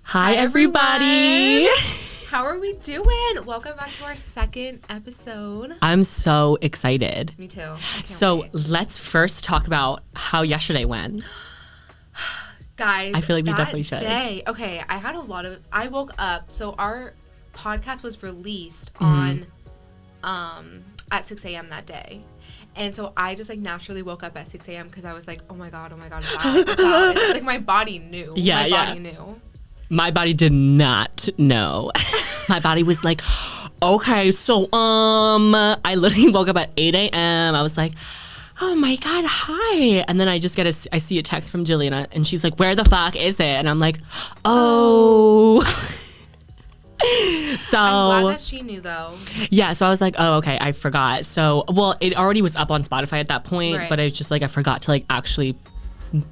Hi everybody. How are we doing? Welcome back to our second episode. I'm so excited. Me too. So let's first talk about how yesterday went. Guys, I feel like we definitely should. Okay, I woke up, so our podcast was released on at 6 a.m. that day. And so I just like naturally woke up at 6 a.m. because I was like, oh my God, it's out. It's like my body knew. My body knew. My body did not know. My body was like, okay, so I literally woke up at 8 a.m. I was like, oh my God, hi. And then I see a text from Jillian and she's like, where the fuck is it? And I'm like, oh. So I'm glad that she knew though. Yeah, so I was like, oh, okay, I forgot. So, well, it already was up on Spotify at that point, right. But I was just like, I forgot to like actually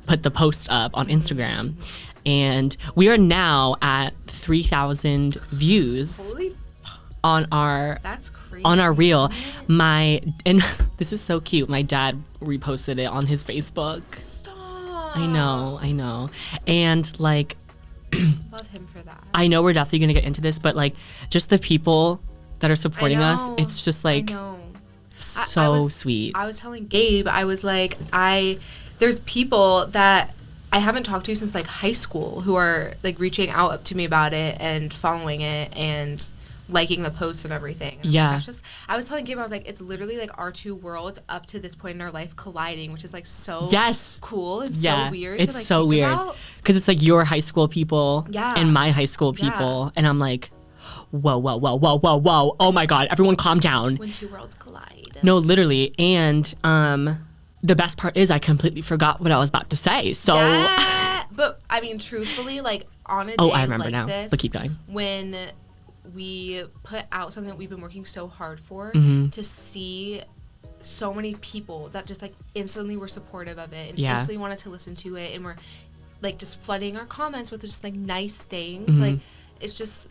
put the post up on Instagram. And we are now at 3,000 views on our that's crazy, on our reel. And this is so cute. My dad reposted it on his Facebook. Stop. I know. And like love him for that. I know we're definitely gonna get into this, but like just the people that are supporting us, it's just like so sweet. I was telling Gabe, I was like, there's people that I haven't talked to since like high school who are like reaching out up to me about it and following it and liking the posts and everything. And yeah. I was telling Gabe, I was like, it's literally like our two worlds up to this point in our life colliding, which is like so cool. It's so weird. It's so weird because it's like your high school people and my high school people. And I'm like, whoa. Oh my God, everyone calm down. When two worlds collide. No, literally. And the best part is I completely forgot what I was about to say. So, but I mean, truthfully, like on a day I remember like now. this, But keep going. When we put out something that we've been working so hard for, to see so many people that just like instantly were supportive of it and instantly wanted to listen to it and were like just flooding our comments with just like nice things. Like it's just,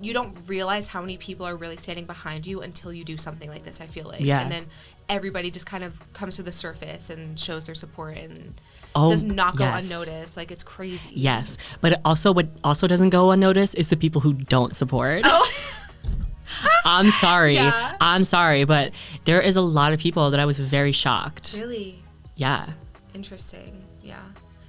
you don't realize how many people are really standing behind you until you do something like this, I feel like. And then everybody just kind of comes to the surface and shows their support and does not go unnoticed. Like, it's crazy. Yes. But what also doesn't go unnoticed is the people who don't support. Oh. I'm sorry. Yeah. I'm sorry. But there is a lot of people that I was very shocked. Really? Yeah. Interesting. Yeah.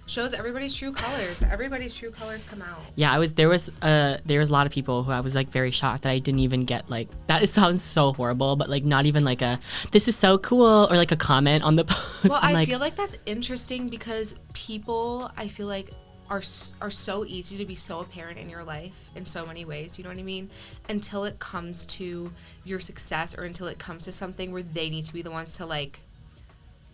Shows everybody's true colors. Everybody's true colors come out. Yeah, there was a lot of people who I was like very shocked that I didn't even get like that. It sounds so horrible, but like not even like a this is so cool or like a comment on the post. Well, I feel like that's interesting because people I feel like are so easy to be so apparent in your life in so many ways. You know what I mean? Until it comes to your success or until it comes to something where they need to be the ones to like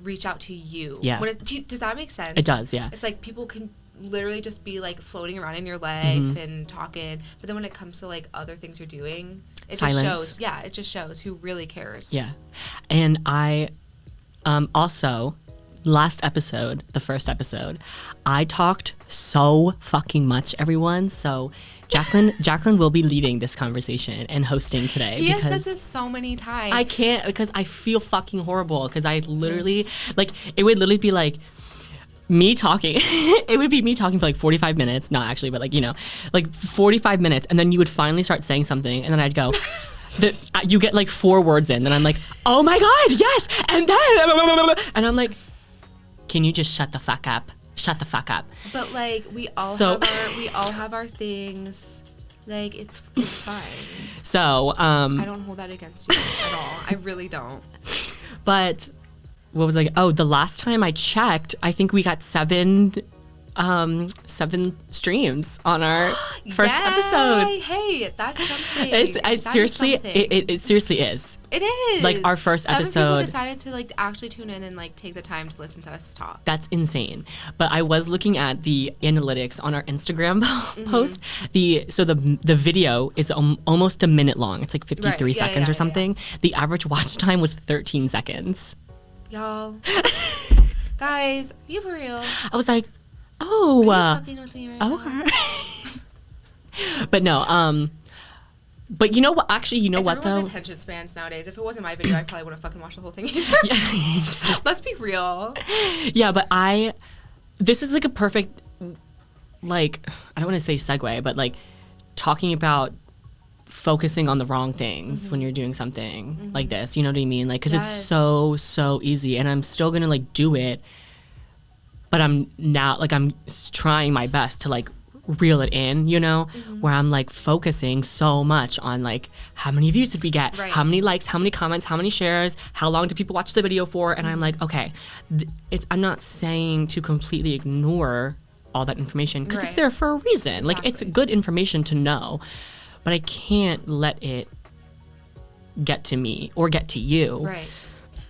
reach out to you. Yeah. Does that make sense? It does, yeah. It's like people can literally just be like floating around in your life and talking, but then when it comes to like other things you're doing, it just shows. Yeah, it just shows who really cares. Yeah. And I also the first episode, I talked so fucking much, everyone. So Jacqueline will be leading this conversation and hosting today. He has said this so many times. I can't because I feel fucking horrible because I literally, like, it would literally be like me talking. It would be me talking for like 45 minutes. Not actually, but like, you know, like 45 minutes. And then you would finally start saying something and then I'd go, you get like 4 words in and I'm like, oh my God, yes. And then, and I'm like, can you just shut the fuck up? Shut the fuck up. But like we all have our things. Like it's fine. So I don't hold that against you at all. I really don't. But what was like? Oh, the last time I checked, I think we got 7 streams on our first episode. Hey, that's something. It seriously is. It is. Like our first episode. 7 people decided to like actually tune in and like take the time to listen to us talk. That's insane. But I was looking at the analytics on our Instagram post. The video is almost a minute long. It's like 53 seconds or something. Yeah. The average watch time was 13 seconds. Y'all. Guys, be for real. I was like, oh. Are you fucking with me right now? But no, but you know what? Actually, you know what though? Everyone's attention spans nowadays. If it wasn't my video, I probably wouldn't fucking watch the whole thing either. Let's be real. Yeah, but this is like a perfect like, I don't want to say segue, but like talking about focusing on the wrong things when you're doing something like this, you know what I mean? Like, because it's so easy, and I'm still gonna like do it, but I'm trying my best to like reel it in, you know, where I'm like focusing so much on like how many views did we get, how many likes, how many comments, how many shares, how long do people watch the video for, and I'm like, okay, I'm not saying to completely ignore all that information, because it's there for a reason. Like, it's good information to know, but I can't let it get to me or get to you. Right.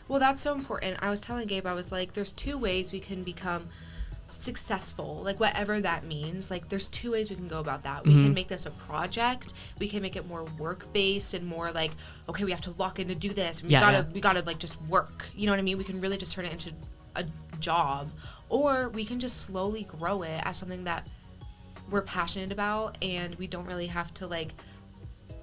Well, that's so important. I was telling Gabe, I was like, there's 2 ways we can become successful, like whatever that means. Like, there's 2 ways we can go about that. We can make this a project. We can make it more work-based and more like, okay, we have to lock in to do this. We gotta like just work. You know what I mean? We can really just turn it into a job, or we can just slowly grow it as something that we're passionate about, and we don't really have to like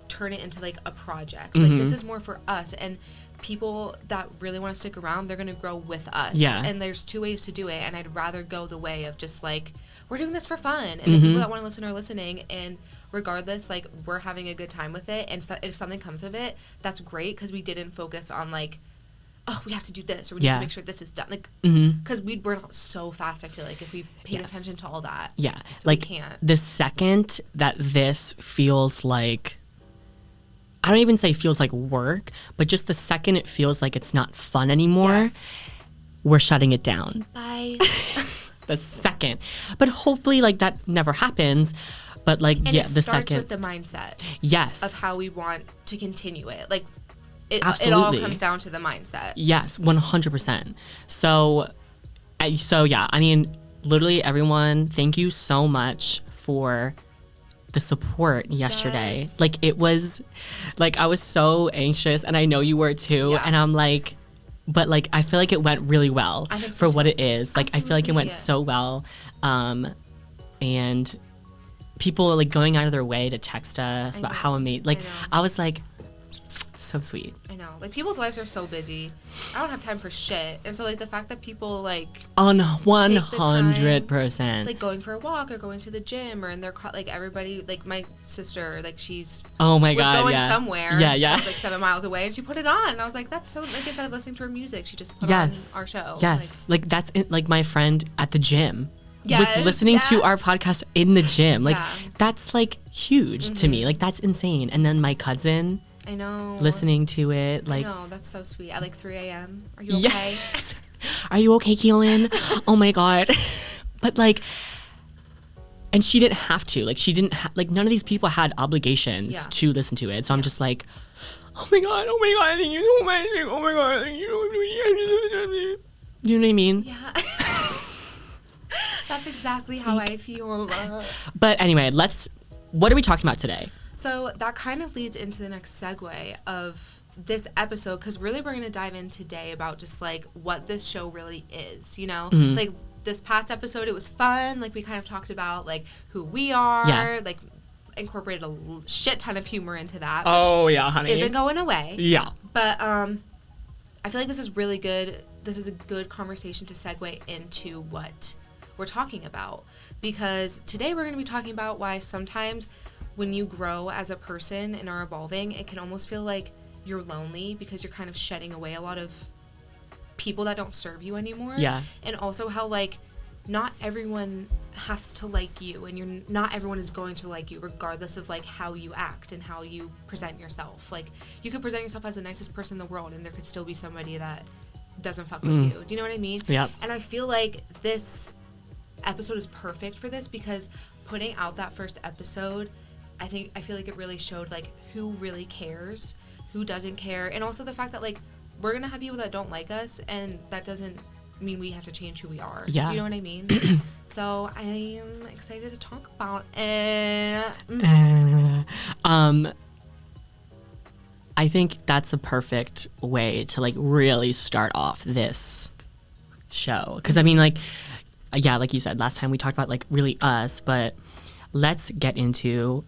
turn it into like a project. Like, this is more for us, and people that really want to stick around, they're going to grow with us. And there's 2 ways to do it, and I'd rather go the way of just like, we're doing this for fun, and the people that want to listen are listening, and regardless, like, we're having a good time with it, and if something comes of it, that's great, because we didn't focus on like, oh, we have to do this, or we need to make sure this is done, like, because we'd burn out so fast, I feel like, if we paid attention to all that. So like, we can't. The second that this feels like, I don't even say feels like work, but just the second it feels like it's not fun anymore, we're shutting it down. Bye. The second. But hopefully, like, that never happens. But, like, and the it starts second. with the mindset. Yes. Of how we want to continue it. Like, it Absolutely. all comes down to the mindset. Yes, 100%. So, yeah, I mean, literally everyone, thank you so much for the support yesterday. Like, it was, like, I was so anxious, and I know you were too, and I'm like, but like, I feel like it went really well for what it is. Like, I feel like it went so well, and people like going out of their way to text us about how amazing. Like, I was like, so sweet. I know. Like, people's lives are so busy. I don't have time for shit. And so, like, the fact that people, like... On 100%. Like, going for a walk or going to the gym, or in their... Like, everybody... Like, my sister, like, she's... Oh, my God, was going somewhere. Yeah. Was, like, 7 miles away, and she put it on. And I was like, that's so... Like, instead of listening to her music, she just put on our show. Yes. Like, that's it. Like, my friend at the gym was listening to our podcast in the gym. Like, that's, like, huge to me. Like, that's insane. And then my cousin... I know. Listening to it, like... I know, that's so sweet. At like 3 a.m. Are you okay? Yes. Are you okay, Keelan? Oh my God. But like... And she didn't have to. Like, she didn't... like, none of these people had obligations to listen to it. So I'm just like, oh my God, thank you so much. Oh my God, thank you. You know what I mean? Yeah. That's exactly how I feel. But anyway, what are we talking about today? So that kind of leads into the next segue of this episode, because really we're going to dive in today about just like what this show really is, you know? Like, this past episode, it was fun. Like, we kind of talked about like who we are, like incorporated a shit ton of humor into that. Oh yeah, honey. Isn't going away. Yeah. But I feel like this is really good. This is a good conversation to segue into what we're talking about, because today we're going to be talking about why sometimes when you grow as a person and are evolving, it can almost feel like you're lonely because you're kind of shedding away a lot of people that don't serve you anymore. Yeah. And also how, like, not everyone has to like you, and not everyone is going to like you regardless of, like, how you act and how you present yourself. Like, you could present yourself as the nicest person in the world, and there could still be somebody that doesn't fuck with you. Do you know what I mean? Yeah. And I feel like this episode is perfect for this, because putting out that first episode, I feel like it really showed, like, who really cares, who doesn't care, and also the fact that, like, we're gonna have people that don't like us, and that doesn't mean we have to change who we are. Yeah. Do you know what I mean? So I am excited to talk about it. I think that's a perfect way to, like, really start off this show, because I mean, like, yeah, like you said, last time we talked about, like, really us, but let's get into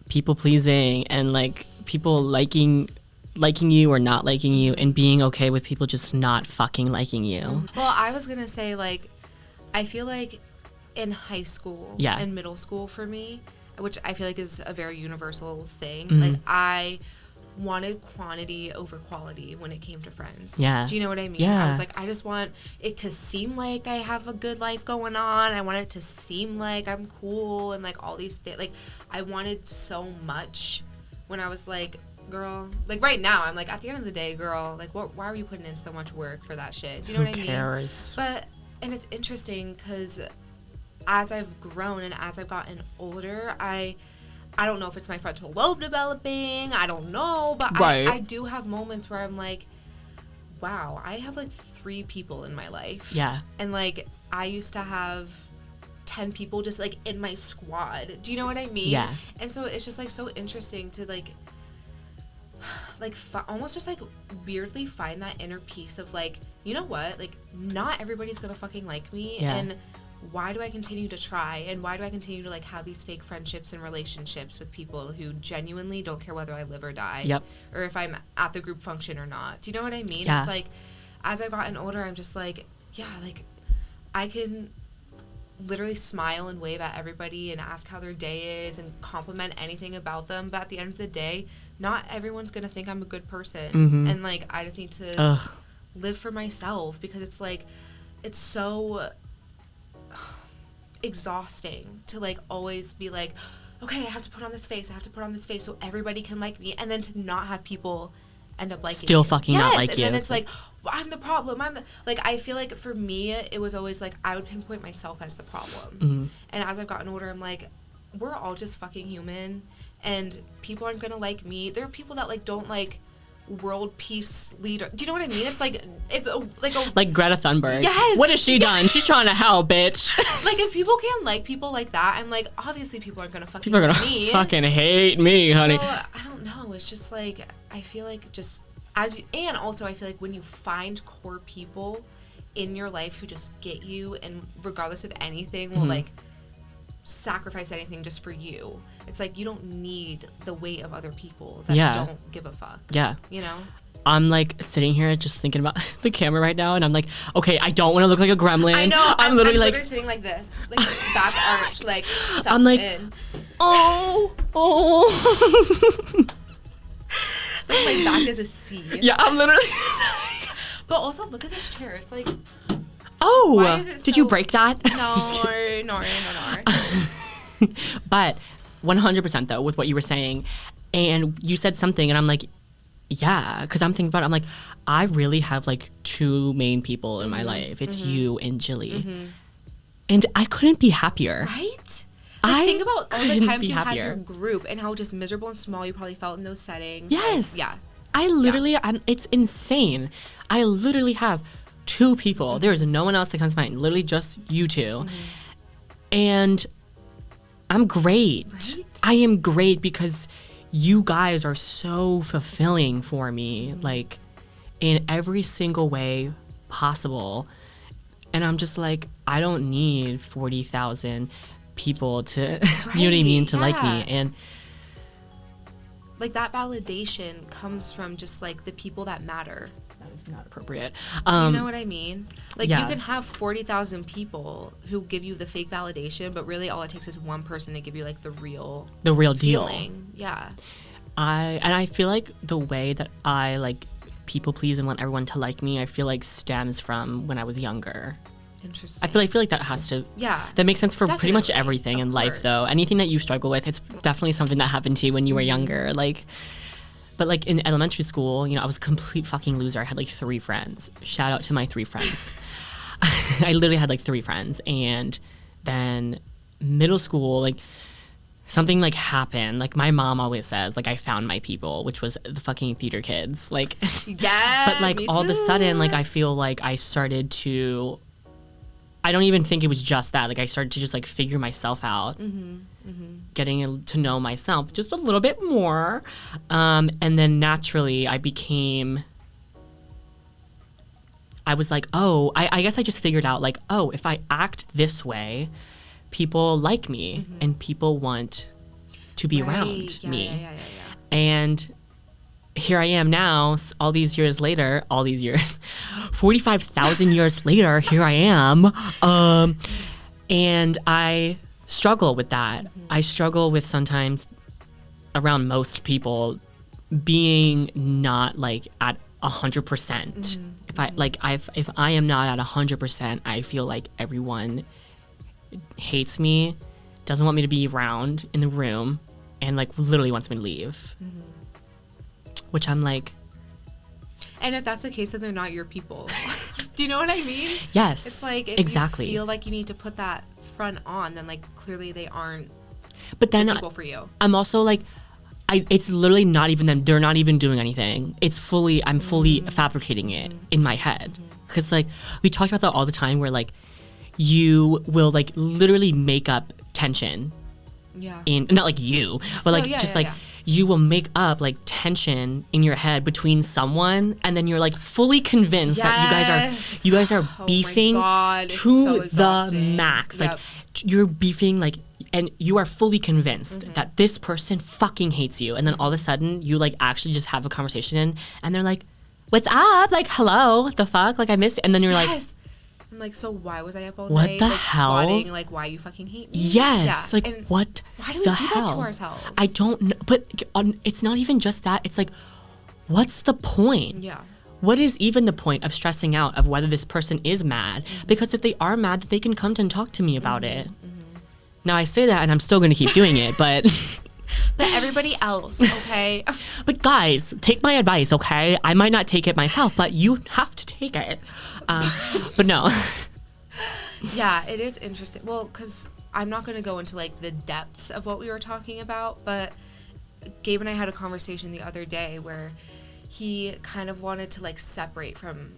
people pleasing and, like, people liking you or not liking you, and being okay with people just not fucking liking you. Well, I was gonna say, like, I feel like in high school and middle school for me, which I feel like is a very universal thing. Like, I wanted quantity over quality when it came to friends. Yeah. Do you know what I mean? Yeah. I was like, I just want it to seem like I have a good life going on. I want it to seem like I'm cool and, like, all these things. Like, I wanted so much when I was like, girl, like, right now, I'm like, at the end of the day, girl, like, why are you putting in so much work for that shit? Do you know what I mean? Who cares? But, and it's interesting because as I've grown and as I've gotten older, I don't know if it's my frontal lobe developing. I don't know. But I do have moments where I'm like, wow, I have, like, 3 people in my life. Yeah. And, like, I used to have 10 people just, like, in my squad. Do you know what I mean? Yeah. And so it's just, like, so interesting to, like almost just, like, weirdly find that inner peace of, like, you know what? Like, not everybody's gonna fucking like me. Yeah. And why do I continue to try? And why do I continue to, like, have these fake friendships and relationships with people who genuinely don't care whether I live or die? Yep. Or if I'm at the group function or not. Do you know what I mean? Yeah. It's like, as I've gotten older, I'm just like, yeah, like, I can literally smile and wave at everybody and ask how their day is and compliment anything about them. But at the end of the day, not everyone's going to think I'm a good person. Mm-hmm. And, like, I just need to live for myself because it's, like, it's so exhausting to, like, always be like, okay, I have to put on this face so everybody can like me, and then to not have people end up liking still me. fucking not like and you. And then it's like, well, I'm the problem. Like, I feel like for me, it was always like I would pinpoint myself as the problem. Mm-hmm. And as I've gotten older, I'm like, we're all just fucking human, and people aren't gonna like me. There are people that, like, don't like world peace leader. Do you know what I mean? It's like, if like Greta Thunberg. Yes. What has she done? She's trying to help, bitch. Like, if people can't like people like that, and, like, obviously people aren't gonna fucking people are gonna me. fucking hate me, honey. So I don't know. It's just like, I feel like just and also I feel like when you find core people in your life who just get you, and regardless of anything will like sacrifice anything just for you, it's like you don't need the weight of other people that don't give a fuck. Yeah. You know? I'm, like, sitting here just thinking about the camera right now, and I'm like, okay, I don't want to look like a gremlin. I know. I'm literally like sitting like this, like, back arch, like, I'm like, in. oh. Like, my back is a C. Yeah, I'm literally. But also, look at this chair. It's like, oh, why is it did you break that? No. But 100% though, with what you were saying, and you said something, and I'm like, yeah, because I'm thinking about it, I'm like, I really have, like, 2 main people in my life. It's you and Jilly. And I couldn't be happier. Right? Like, think about all the times you had your group and how just miserable and small you probably felt in those settings. Yes. Like, yeah. I literally, it's insane. I literally have 2 people. There is no one else that comes to mind. Literally just you 2. And I'm great. Right? I am great because you guys are so fulfilling for me, like, in every single way possible. And I'm just like, I don't need 40,000 people to, you know what I mean, to like me. And like, that validation comes from just, like, the people that matter. That is not appropriate. Do you know what I mean? Like, you can have 40,000 people who give you the fake validation, but really all it takes is one person to give you, like, the real deal. Feeling. Yeah. I feel like the way that I, like, people please and want everyone to like me, I feel like stems from when I was younger. Interesting. I feel like that has to. Yeah. That makes sense for definitely. Pretty much everything in life, though. Anything that you struggle with, it's definitely something that happened to you when you were younger. Like, but, like, in elementary school, you know, I was a complete fucking loser. I had, like, 3 friends. Shout out to my 3 friends. I literally had, like, 3 friends, and then middle school, like, something, like, happened. Like, my mom always says, like, I found my people, which was the fucking theater kids. Like, yeah. But, like, all of a sudden, like, I feel like I started to. I don't even think it was just that. Like, I started to just, like, figure myself out, getting to know myself just a little bit more. And then naturally I was like, oh, I guess I just figured out, like, oh, if I act this way, people like me and people want to be around me. Yeah. And here I am now, all these years, 45,000 years later, here I am. And I struggle with that. I struggle with sometimes around most people being not like at 100%. If I am not at 100%, I feel like everyone hates me, doesn't want me to be around in the room, and like literally wants me to leave. Which I'm like. And if that's the case, then they're not your people. Do you know what I mean? Yes. It's like if exactly. you feel like you need to put that front on, then like clearly they aren't. But then the people for you. I'm also like, it's literally not even them. They're not even doing anything. I'm fully fabricating it in my head. Because like we talked about that all the time, where like you will like literally make up tension. Yeah. Not like you, but like you will make up like tension in your head between someone, and then you're like fully convinced that you guys are beefing to the max. Like you're beefing like, and you are fully convinced that this person fucking hates you, and then all of a sudden you like actually just have a conversation, and they're like, "What's up? Like, hello, what the fuck? Like, I missed it." And then you're like, I'm like, so why was I up all what night? The like, hell? Plotting, like, why you fucking hate me? Yes. Like, and what why do we do that to ourselves? I don't know. But it's not even just that. It's like, what's the point? Yeah. What is even the point of stressing out of whether this person is mad? Because if they are mad, they can come and talk to me about it. Now, I say that and I'm still going to keep doing it, but... But everybody else, okay? But guys, take my advice, okay? I might not take it myself, but you have to take it. But no. Yeah, it is interesting. Well, because I'm not going to go into like the depths of what we were talking about, but Gabe and I had a conversation the other day where he kind of wanted to like separate from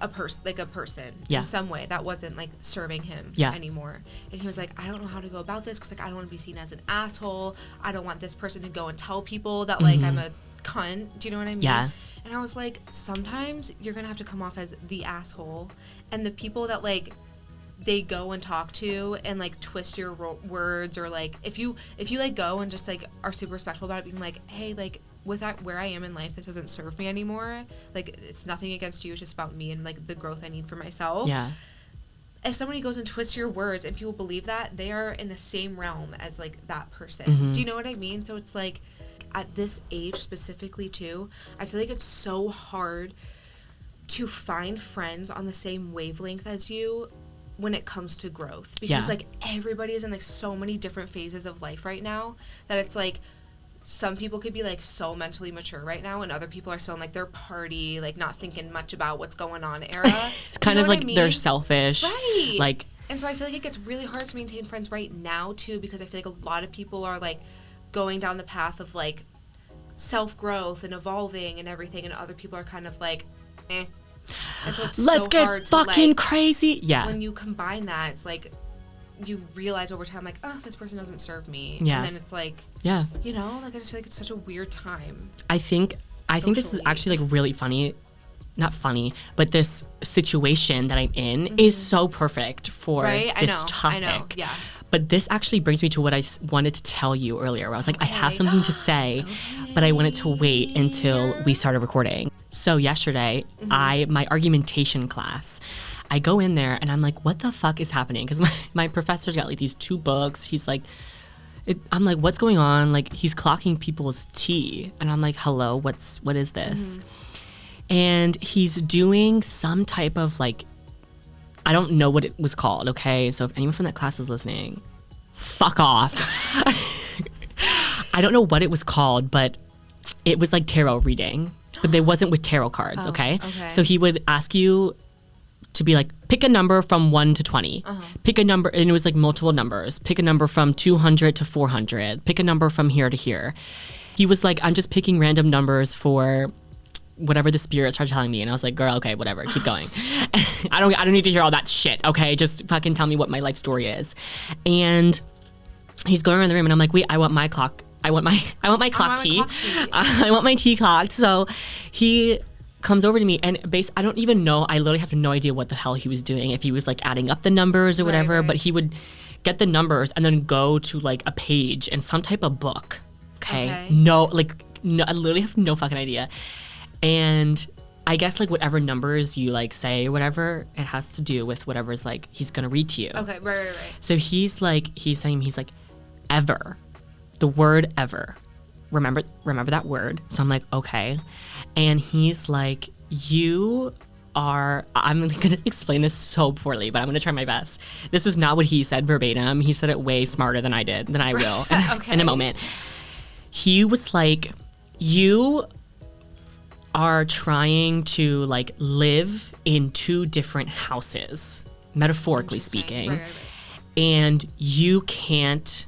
a person in some way that wasn't like serving him anymore. And he was like, I don't know how to go about this because like I don't want to be seen as an asshole. I don't want this person to go and tell people that like I'm a cunt. Do you know what I mean? Yeah. And I was like, sometimes you're gonna have to come off as the asshole, and the people that like they go and talk to and like twist your words, or like if you like go and just like are super respectful about it, being like, hey, like with that where I am in life, this doesn't serve me anymore. Like it's nothing against you, it's just about me and like the growth I need for myself. Yeah. If somebody goes and twists your words and people believe that, they are in the same realm as like that person. Do you know what I mean? So it's like at this age specifically too, I feel like it's so hard to find friends on the same wavelength as you when it comes to growth, because like everybody is in like so many different phases of life right now that it's like some people could be like so mentally mature right now, and other people are still in like their party, like not thinking much about what's going on era. It's kind of like they're selfish, right? Like, and so I feel like it gets really hard to maintain friends right now too, because I feel like a lot of people are like going down the path of like self-growth and evolving and everything, and other people are kind of like and so it's let's so get hard fucking to, like, crazy. Yeah. When you combine that, it's like you realize over time, like, oh, this person doesn't serve me. Yeah. And then it's like, yeah, you know, like I just feel like it's such a weird time. I think this is actually like really funny. Not funny, but this situation that I'm in is so perfect for this topic. I know, yeah. But this actually brings me to what I wanted to tell you earlier, where I was like, I have something to say, but I wanted to wait until we started recording. So yesterday, my argumentation class, I go in there and I'm like, what the fuck is happening? Because my professor's got like these 2 books. He's like, I'm like, what's going on? Like, he's clocking people's tea. And I'm like, hello, what is this? And he's doing some type of like, I don't know what it was called, okay? So if anyone from that class is listening, fuck off. I don't know what it was called, but it was like tarot reading, but it wasn't with tarot cards, okay? So he would ask you to be like, pick a number from 1 to 20. Pick a number, and it was like multiple numbers. Pick a number from 200 to 400. Pick a number from here to here. He was like, I'm just picking random numbers for whatever the spirits are telling me. And I was like, girl, okay, whatever, keep going. I don't need to hear all that shit, okay? Just fucking tell me what my life story is. And he's going around the room and I'm like, wait, I want my clock. I want my clock tea. I want my tea clocked. So he comes over to me and I don't even know, I literally have no idea what the hell he was doing, if he was like adding up the numbers or whatever, right. But he would get the numbers and then go to like a page in some type of book. Okay. I literally have no fucking idea. And I guess like whatever numbers you like say or whatever, it has to do with whatever's like he's gonna read to you. Okay, right. So he's saying he's like ever, the word ever. Remember that word. So I'm like, okay. And he's like, I'm gonna explain this so poorly, but I'm gonna try my best. This is not what he said verbatim. He said it way smarter than I will Okay. in a moment. He was like, you are trying to like live in two different houses, metaphorically speaking, Right. and you can't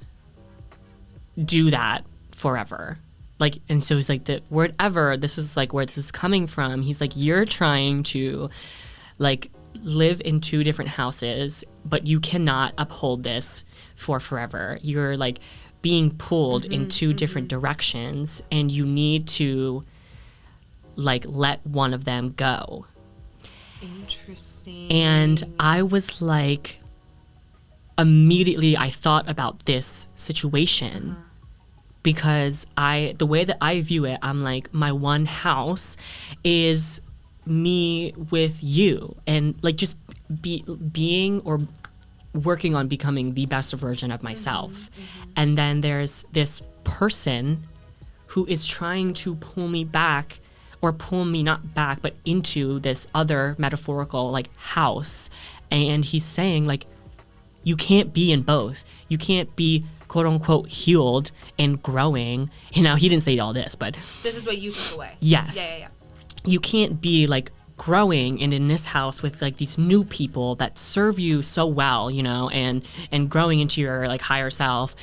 do that forever. Like, and so he's like, the word ever, this is like where this is coming from. He's like, you're trying to like live in two different houses, but you cannot uphold this for forever. You're like being pulled in two different directions, and you need to like let one of them go. Interesting. And I was like, immediately I thought about this situation because the way that I view it, I'm like, my one house is me with you, and like just being or working on becoming the best version of myself. And then there's this person who is trying to pull me back, or pull me not back, but into this other metaphorical like house. And he's saying like, you can't be in both. You can't be quote unquote healed and growing. You know, he didn't say all this, but this is what you took away. Yes. Yeah. You can't be like growing and in this house with like these new people that serve you so well, you know, and growing into your like higher self,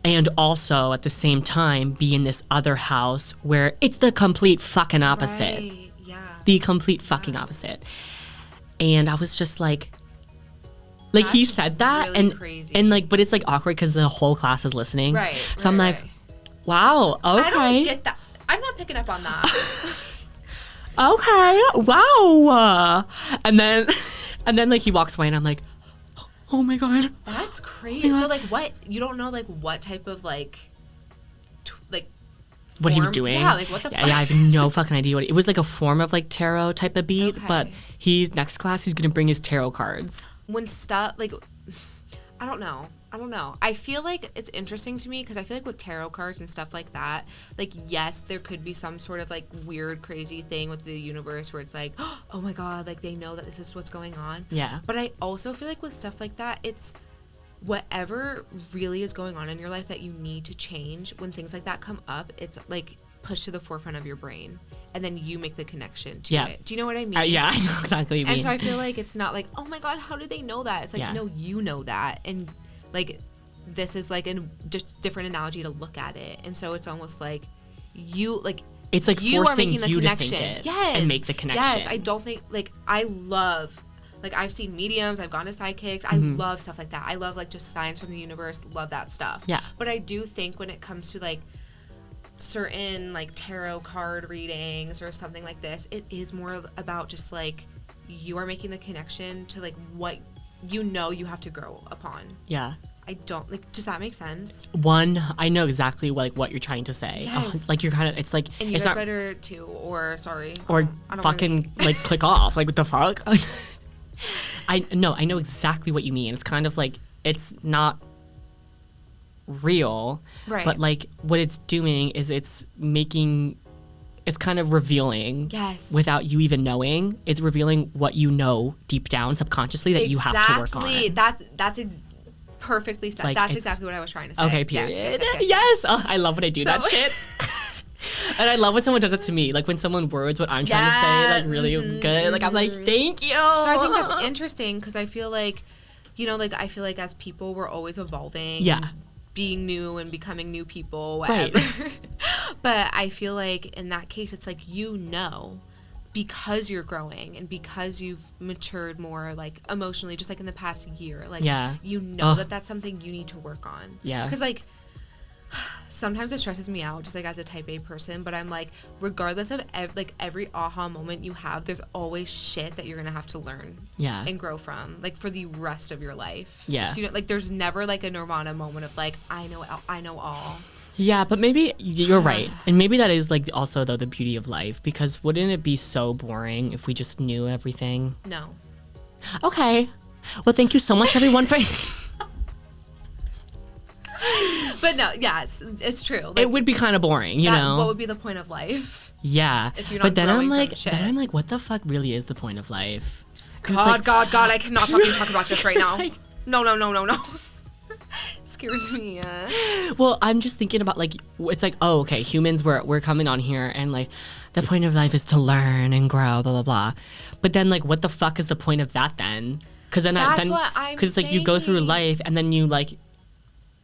and also at the same time be in this other house where it's the complete fucking opposite. Right. Yeah. The complete fucking opposite. And I was just like he said that, really and crazy. And like, but it's like awkward because the whole class is listening. Right. So I'm like, wow, okay. I don't get that. I'm not picking up on that. Okay, wow. And then like he walks away, and I'm like, oh my god. That's crazy. So like, what, you don't know like what type of like what he was form? doing. Yeah, like what the fuck? Yeah, I have no fucking idea what it was, like a form of like tarot type of beat. Okay. But next class he's gonna bring his tarot cards. When stuff like, I don't know. I feel like it's interesting to me because I feel like with tarot cards and stuff like that, like, yes, there could be some sort of like weird, crazy thing with the universe where it's like, oh my god, like they know that this is what's going on. Yeah. But I also feel like with stuff like that, it's whatever really is going on in your life that you need to change. When things like that come up, it's like pushed to the forefront of your brain, and then you make the connection to it. Do you know what I mean? Yeah, I know exactly what you mean. And so I feel like it's not like, oh my god, how do they know that? It's like, no, you know that, and like this is like a just different analogy to look at it. And so it's almost like you like, it's like you forcing are making the you connection. to think it Yes. and make the connection. Yes, I don't think like, I love, like, I've seen mediums, I've gone to sidekicks, I love stuff like that. I love like just signs from the universe, love that stuff. Yeah. But I do think when it comes to like certain like tarot card readings or something like this, it is more about just like you are making the connection to like what you know you have to grow upon. Yeah. I don't like, does that make sense? I know exactly what you're trying to say. Yes. Like you're kind of, it's like, And you it's guys not, better too, or sorry. or I don't fucking like click off. Like what the fuck? I know exactly what you mean. It's kind of like, it's not real, Right. but like what it's doing is it's kind of revealing. Yes. Without you even knowing, it's revealing what you know deep down subconsciously that you have to work on. That's perfectly said. Like, that's exactly what I was trying to say. Okay, period. Yes. Yes. Oh, I love when I do that shit. And I love when someone does it to me. Like when someone words what I'm trying to say, like really good. Like I'm like, thank you. So I think that's interesting because I feel like, you know, like I feel like as people we're always evolving. Yeah. Being new and becoming new people, whatever. Right. But I feel like in that case, it's like, you know, because you're growing and because you've matured more, like emotionally, just like in the past year, like, you know that that's something you need to work on. Yeah. Because like, sometimes it stresses me out just like as a type A person, but I'm like, regardless of every aha moment you have, there's always shit that you're gonna have to learn and grow from, like for the rest of your life. Do you know, like there's never like a nirvana moment of like, I know all. Yeah, but maybe you're right. And maybe that is like also though the beauty of life, because wouldn't it be so boring if we just knew everything? No. Okay. Well, thank you so much everyone for But no, yeah, it's true. Like, it would be kind of boring, you know. What would be the point of life? Yeah. If you're not but then I'm growing like from shit. then I'm like what the fuck really is the point of life? God, I cannot fucking talk about this right now. Like, No. Scares me. well, I'm just thinking about like it's like, oh, okay, humans we're coming on here and like the point of life is to learn and grow, blah blah blah. But then like what the fuck is the point of that then? Because then because like you go through life and then you like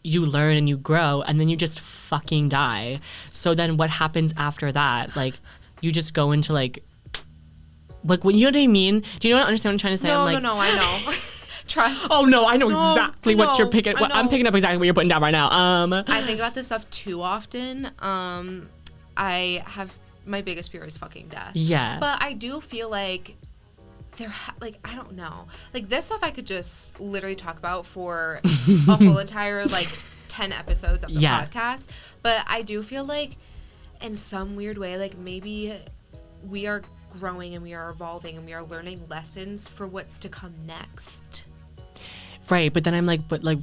you learn and you grow and then you just fucking die. So then what happens after that? Like you just go into like when, you know what I mean? Do you understand what I'm trying to say? No, I'm like, no, I know. Trust. Oh no, I know exactly what you're picking. I'm picking up exactly what you're putting down right now. I think about this stuff too often. I have my biggest fear is fucking death. Yeah. But I do feel like I don't know. Like this stuff I could just literally talk about for a whole entire like 10 episodes of the podcast. But I do feel like in some weird way, like maybe we are growing and we are evolving and we are learning lessons for what's to come next. Right, but then I'm like, but like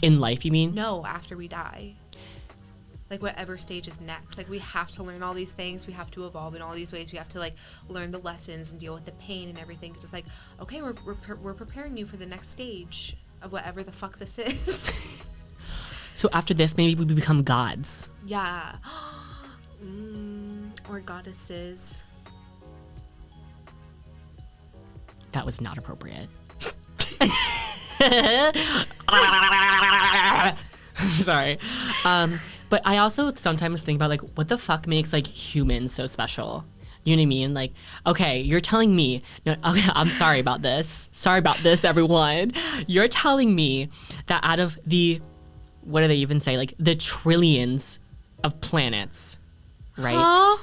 in life, you mean? No, after we die. Like whatever stage is next. Like we have to learn all these things. We have to evolve in all these ways. We have to like learn the lessons and deal with the pain and everything. Cause it's like, okay, we're preparing you for the next stage of whatever the fuck this is. So after this, maybe we become gods. Yeah. Or goddesses. That was not appropriate. Sorry. But I also sometimes think about like what the fuck makes like humans so special. You know what I mean? Like, okay, you're telling me, no, okay, I'm sorry about this. Sorry about this, everyone. You're telling me that out of the, what do they even say? Like the trillions of planets, right? Huh?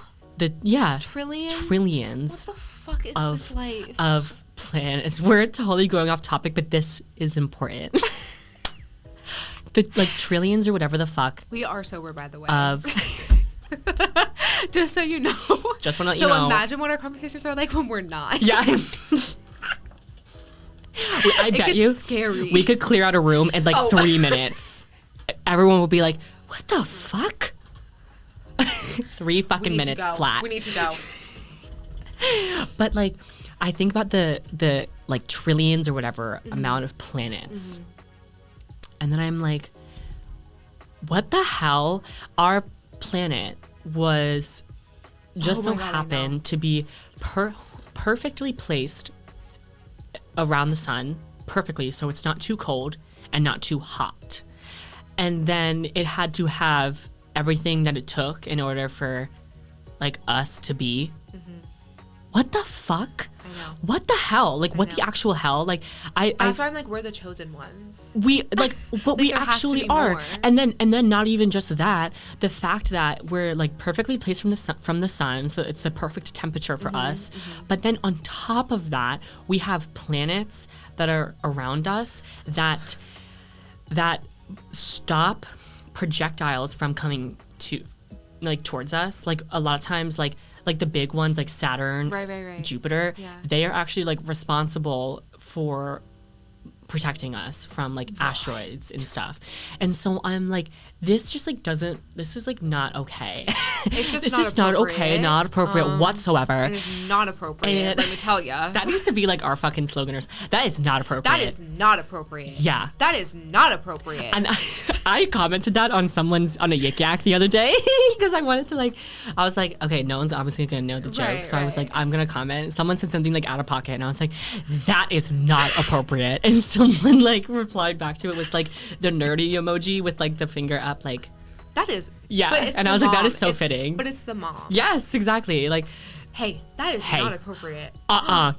Trillions. What the fuck is this life? Of planets. We're totally going off topic, but this is important. The like trillions or whatever the fuck. We are sober, by the way. Of just so you know. Just want to let you know. So imagine what our conversations are like when we're not. Yeah. I bet you scary. We could clear out a room in like 3 minutes. Everyone will be like, "What the fuck?" 3 fucking minutes flat. We need to go. But like, I think about the like trillions or whatever amount of planets. And then I'm like, what the hell? Our planet was just so happened to be perfectly placed around the sun, perfectly, so it's not too cold and not too hot. And then it had to have everything that it took in order for like us to be. What the fuck? I know. What the hell? Like, what the actual hell? Like, That's why I'm like, we're the chosen ones. We like, but like we actually are. More. And then not even just that. The fact that we're like perfectly placed from the sun, so it's the perfect temperature for us. But then on top of that, we have planets that are around us that stop projectiles from coming to like towards us. Like a lot of times, like the big ones like Saturn, right. Jupiter, they are actually like responsible for protecting us from like asteroids and stuff. And so I'm like, this just like doesn't, this is like not okay. It's just this not is appropriate. not okay, not appropriate whatsoever. It is not appropriate, let me tell you. That needs to be like our fucking sloganers. That is not appropriate. That is not appropriate. Yeah. That is not appropriate. And I commented that on a Yik Yak the other day because I wanted to like, I was like, okay, no one's obviously gonna know the joke. So I was like, I'm gonna comment. Someone said something like out of pocket and I was like, that is not appropriate. And someone like replied back to it with like the nerdy emoji with like the finger up like. That is. Yeah. And I was like, that is so fitting. But it's the mom. Yes, exactly. Like, hey, that is not appropriate.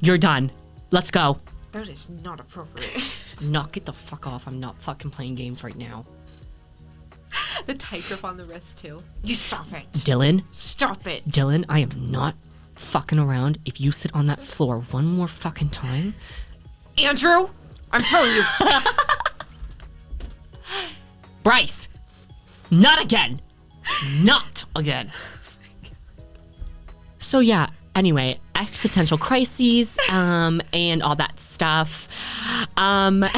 You're done. Let's go. That is not appropriate. Knock it the fuck off. I'm not fucking playing games right now. The tight grip on the wrist too. You stop it. Dylan. Stop it. Dylan, I am not fucking around. If you sit on that floor one more fucking time. Andrew, I'm telling you. Bryce, not again. Not again. So yeah, anyway, existential crises, and all that stuff. I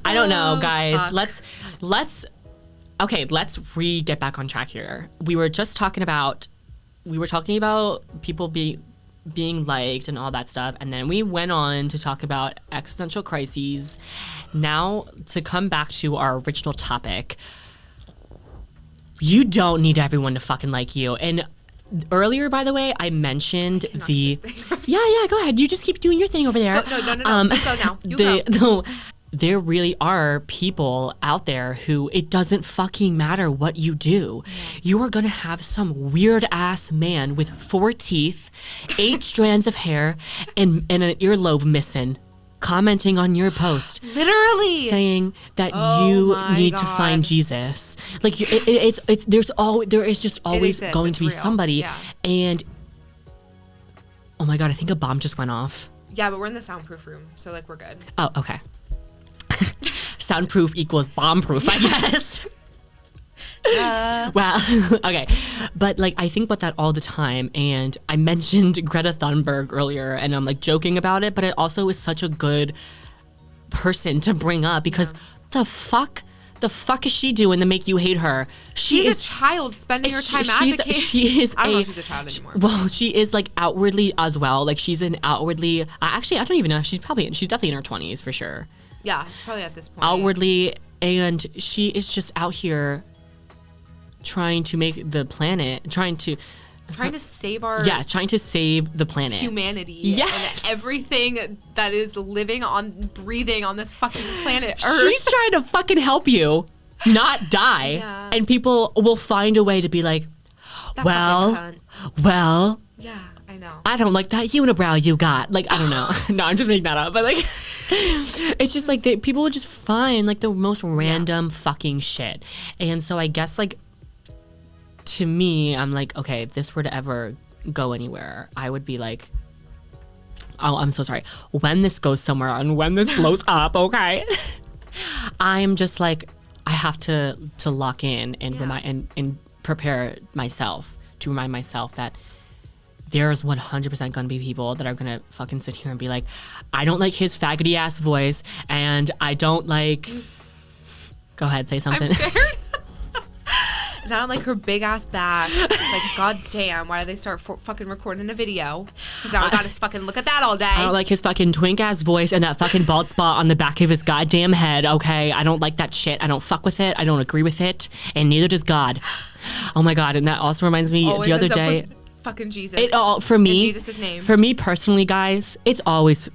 don't know, guys. Fuck. Let's get back on track here. We were talking about people being liked and all that stuff, and then we went on to talk about existential crises. Now, to come back to our original topic, you don't need everyone to fucking like you. And earlier, by the way, I mentioned the... Yeah, go ahead. You just keep doing your thing over there. No. You go now. You go. No, there really are people out there who it doesn't fucking matter what you do. You are going to have some weird-ass man with 4 teeth, 8 strands of hair, and an earlobe missing, commenting on your post, literally saying that you need to find Jesus. Like there is just always going to be real. somebody, and oh my god, I think a bomb just went off. Yeah, but we're in the soundproof room, so like we're good. Oh, okay. Soundproof equals bomb-proof, I guess. Wow. Okay. But like I think about that all the time, and I mentioned Greta Thunberg earlier, and I'm like joking about it, but it also is such a good person to bring up because the fuck is she doing to make you hate her? She's a child spending her time advocating. I don't know if she's a child anymore. Well, she is like outwardly as well. Like she's an outwardly. Actually, I don't even know. She's definitely in her 20s for sure. Yeah, probably at this point. Outwardly, and she is just out here trying to make the planet, trying to save our trying to save the planet, humanity, yes, and everything that is breathing on this fucking planet Earth. She's trying to fucking help you not die, and people will find a way to be like, well, yeah, I know. I don't like that unibrow you got. Like, I don't know. No, I'm just making that up. But like, it's just like people will just find like the most random fucking shit. And so I guess like, to me, I'm like, okay, if this were to ever go anywhere, I would be like, oh, I'm so sorry. When this goes somewhere and when this blows up, okay, I'm just like, I have to lock in and and prepare myself to remind myself that there's 100% going to be people that are going to fucking sit here and be like, I don't like his faggoty ass voice, and I don't like... Go ahead, say something. I'm scared. And I don't like her big ass back. Like, goddamn, why did they start fucking recording a video? Because now I gotta fucking look at that all day. I don't like his fucking twink ass voice and that fucking bald spot on the back of his goddamn head, okay? I don't like that shit. I don't fuck with it. I don't agree with it. And neither does God. Oh my God, and that also reminds me always the other day... Fucking Jesus. For me, in Jesus' name. For me personally, guys, it's always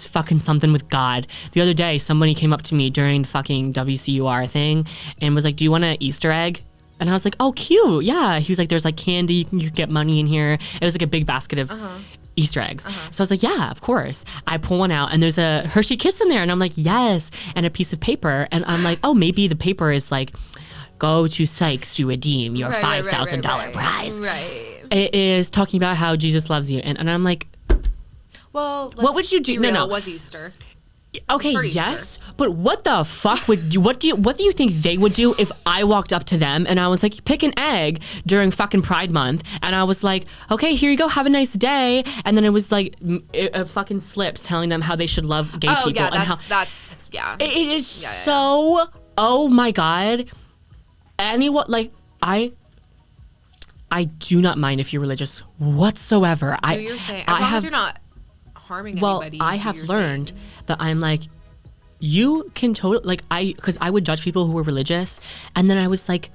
fucking something with God. The other day, somebody came up to me during the fucking WCUR thing and was like, "Do you want an Easter egg?" And I was like, "Oh, cute, yeah." He was like, "There's like candy, you can get money in here." It was like a big basket of Easter eggs. So I was like, "Yeah, of course." I pull one out and there's a Hershey Kiss in there, and I'm like, "Yes," and a piece of paper, and I'm like, "Oh, maybe the paper is like, go to Sykes to redeem your $5,000 prize." Right. It is talking about how Jesus loves you, and I'm like, well, what would you do? No, it was Easter. Okay, yes, but what the fuck would you? What do you think they would do if I walked up to them and I was like, pick an egg during fucking Pride Month, and I was like, okay, here you go, have a nice day, and then it was like a fucking slips telling them how they should love gay people. Yeah, and that's it is so. Oh my God, anyone like I do not mind if you're religious whatsoever. Do your thing. As long as you're not harming anybody. Well, I have learned that I'm like, you can totally, like, because I would judge people who were religious, and then I was like,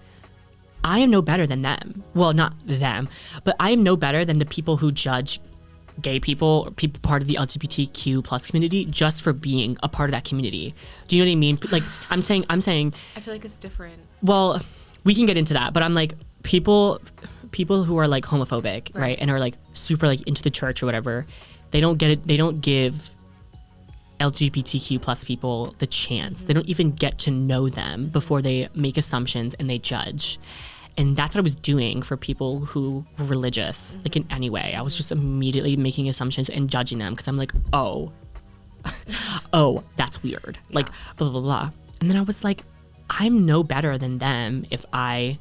I am no better than them. Well, not them, but I am no better than the people who judge gay people or people part of the LGBTQ plus community just for being a part of that community. Do you know what I mean? Like, I'm saying. I feel like it's different. Well, we can get into that, but I'm like, people who are like homophobic, right, and are like super like into the church or whatever, they don't get it. They don't give LGBTQ plus people the chance. They don't even get to know them before they make assumptions and they judge. And that's what I was doing for people who were religious, like in any way. I was just immediately making assumptions and judging them because I'm like, oh, that's weird. Like, blah, blah, blah. And then I was like, I'm no better than them if I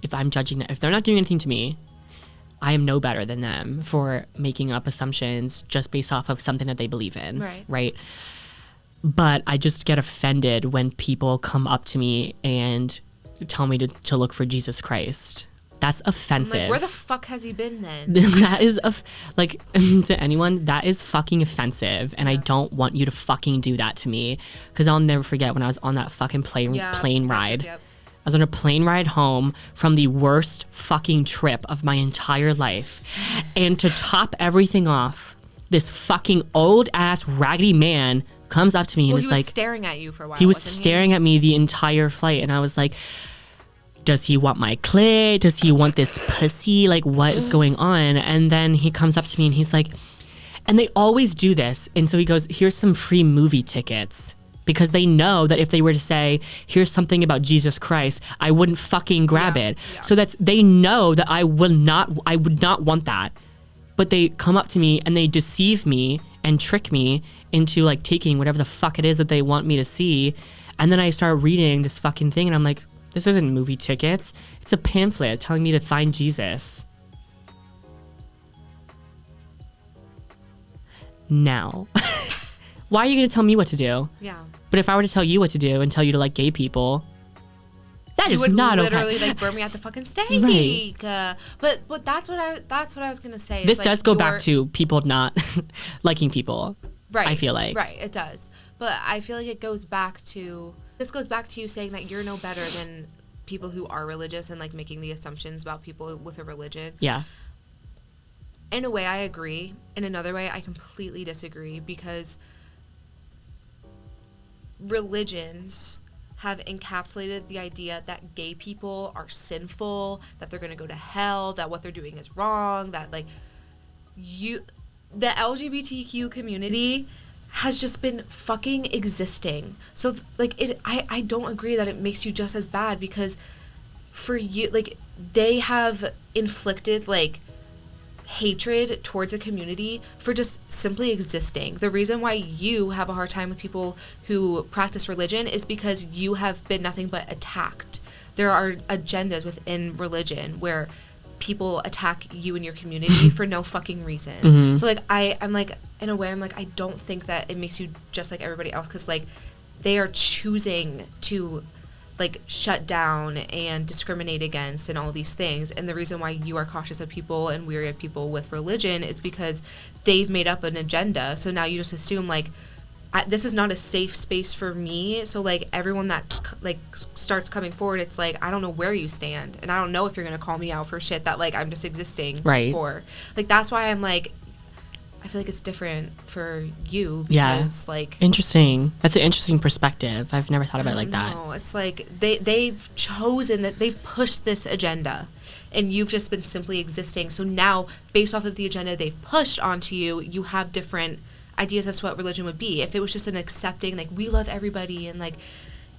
if I'm judging them, if they're not doing anything to me, I am no better than them for making up assumptions just based off of something that they believe in. Right. But I just get offended when people come up to me and tell me to look for Jesus Christ. That's offensive. I'm like, where the fuck has he been then? That is, like, to anyone, that is fucking offensive. And I don't want you to fucking do that to me. Because I'll never forget when I was on that fucking plane ride. I was on a plane ride home from the worst fucking trip of my entire life. And to top everything off, this fucking old ass raggedy man comes up to me and is like... he was staring at you for a while, He was staring at me the entire flight. And I was like... Does he want my clit? Does he want this pussy? Like, what is going on? And then he comes up to me and he's like, and they always do this. And so he goes, here's some free movie tickets. Because they know that if they were to say, here's something about Jesus Christ, I wouldn't fucking grab it. Yeah. So they know that I would not want that. But they come up to me and they deceive me and trick me into like taking whatever the fuck it is that they want me to see. And then I start reading this fucking thing and I'm like, this isn't movie tickets. It's a pamphlet telling me to find Jesus. Now, why are you going to tell me what to do? Yeah. But if I were to tell you what to do and tell you to like gay people, that is not okay. You would literally like burn me at the fucking stake. Right. But that's what I was going to say. This does go back to people not liking people. Right. I feel like. Right, it does. But I feel like it goes back to... This goes back to you saying that you're no better than people who are religious and like making the assumptions about people with a religion. Yeah. In a way, I agree. In another way, I completely disagree because religions have encapsulated the idea that gay people are sinful, that they're going to go to hell, that what they're doing is wrong, that like the LGBTQ community has just been fucking existing. So like I don't agree that it makes you just as bad because for you, like they have inflicted like hatred towards a community for just simply existing. The reason why you have a hard time with people who practice religion is because you have been nothing but attacked. There are agendas within religion where people attack you and your community for no fucking reason. Mm-hmm. So like I'm like in a way I'm like I don't think that it makes you just like everybody else because like they are choosing to like shut down and discriminate against and all these things, and the reason why you are cautious of people and weary of people with religion is because they've made up an agenda. So now you just assume like this is not a safe space for me, so like everyone that like starts coming forward, it's like I don't know where you stand and I don't know if you're gonna call me out for shit that like I'm just existing for. Like that's why I'm like I feel like it's different for you because like interesting. That's an interesting perspective. I've never thought about it like that. No, it's like they've chosen that they've pushed this agenda and you've just been simply existing. So now based off of the agenda they've pushed onto you, you have different ideas as to what religion would be. If it was just an accepting like we love everybody and like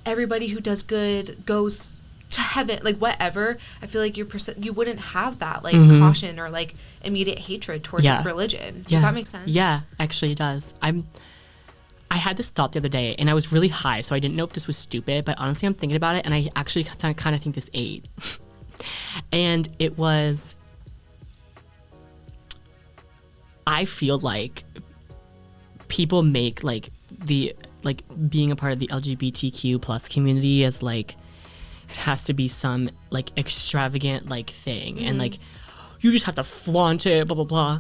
everybody who does good goes to heaven, like whatever, I feel like you wouldn't have that like caution or like immediate hatred towards religion. Does that make sense? Yeah, actually it does. I had this thought the other day and I was really high, so I didn't know if this was stupid, but honestly I'm thinking about it and I actually kind of think this ate. And it was, I feel like people make like the like being a part of the LGBTQ plus community as like it has to be some like extravagant like thing and like you just have to flaunt it, blah blah blah.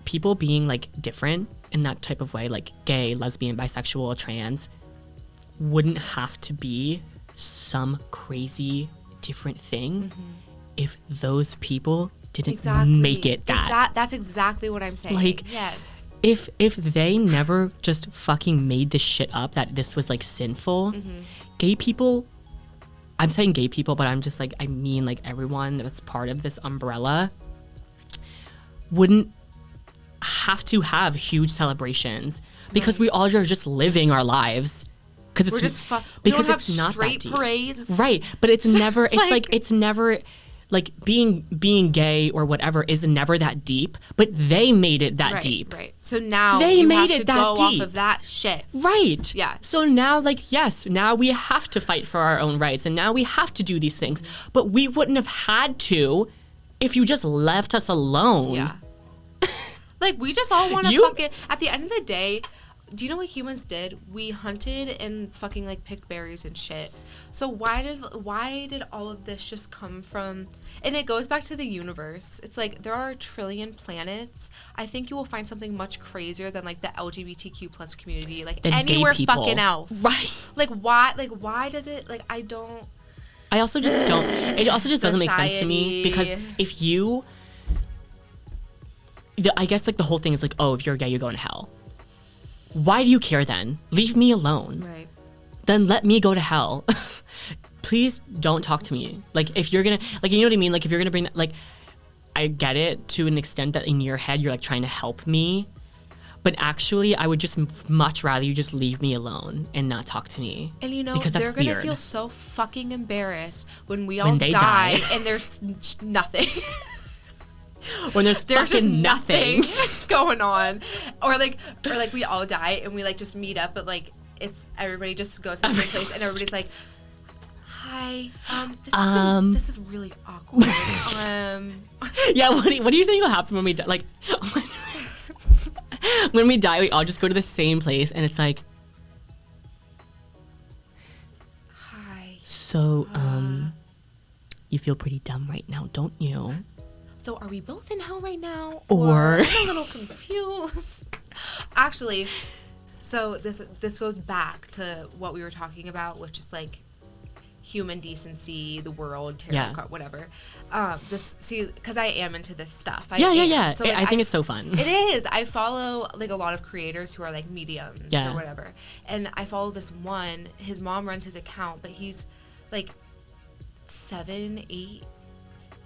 People being like different in that type of way, like gay, lesbian, bisexual, trans, wouldn't have to be some crazy different thing if those people didn't make it that. That's exactly what I'm saying. Like, yes. If they never just fucking made this shit up that this was like sinful, gay people, I'm saying gay people, but I'm just like, I mean like everyone that's part of this umbrella wouldn't have to have huge celebrations because we all are just living our lives. Because we don't have straight parades. Right. But it's never, it's like it's never like being gay or whatever is never that deep, but they made it that deep. Right. So now they you made have it to that go deep. off of that shit. Right. Yeah. So now, like, yes, now we have to fight for our own rights, and now we have to do these things. But we wouldn't have had to if you just left us alone. Yeah. Like, we just all want to fucking... At the end of the day, do you know what humans did? We hunted and fucking, like, picked berries and shit. So why did all of this just come from... And it goes back to the universe. It's like, there are a trillion planets. I think you will find something much crazier than, like, the LGBTQ plus community. Like, than anywhere gay people. fucking else. Right. Like, why does it... Like, I don't... I also just don't... It also just doesn't make sense to me, because if you... I guess, like, the whole thing is like, oh, if you're gay, you're going to hell. Why do you care then? Leave me alone. Right. Then let me go to hell. Please don't talk to me. Like, if you're gonna, like, you know what I mean? Like, if you're gonna bring that, like, I get it to an extent that in your head you're, like, trying to help me. But actually, I would just much rather you just leave me alone and not talk to me. And you know, because that's they're going to weird. feel so fucking embarrassed when we all die and there's nothing. When there's fucking just nothing going on, or like we all die and we like just meet up, but like it's everybody just goes to the same place and everybody's like, hi, this is really awkward. Yeah, what do you think will happen when we die? Like, when we die, we all just go to the same place and it's like, hi. So, you feel pretty dumb right now, don't you? So are we both in hell right now? Or I'm a little confused. Actually, so this goes back to what we were talking about, which is like human decency, the world, tarot card, whatever. Because I am into this stuff. Yeah. So, like, I think it's so fun. It is. I follow like a lot of creators who are like mediums or whatever, and I follow this one. His mom runs his account, but he's like 7, 8.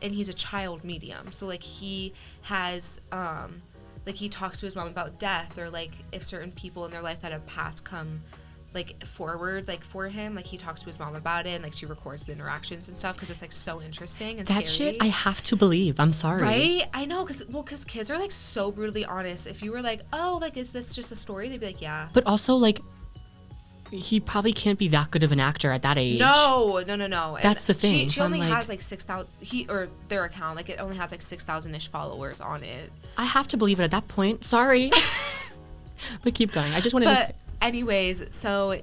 And he's a child medium, so like he has like he talks to his mom about death, or like if certain people in their life that have passed come like forward like for him, like he talks to his mom about it, and like she records the interactions and stuff because it's like so interesting and that scary. shit I have to believe. I'm sorry, right? I know, because kids are like so brutally honest. If you were like, oh, like, is this just a story, they'd be like, yeah. But also, like, he probably can't be that good of an actor at that age. No. That's the thing. She only has like 6,000. Their account, like, it only has like 6,000-ish followers on it. I have to believe it at that point. Sorry, but keep going. I just wanted to. Anyways, so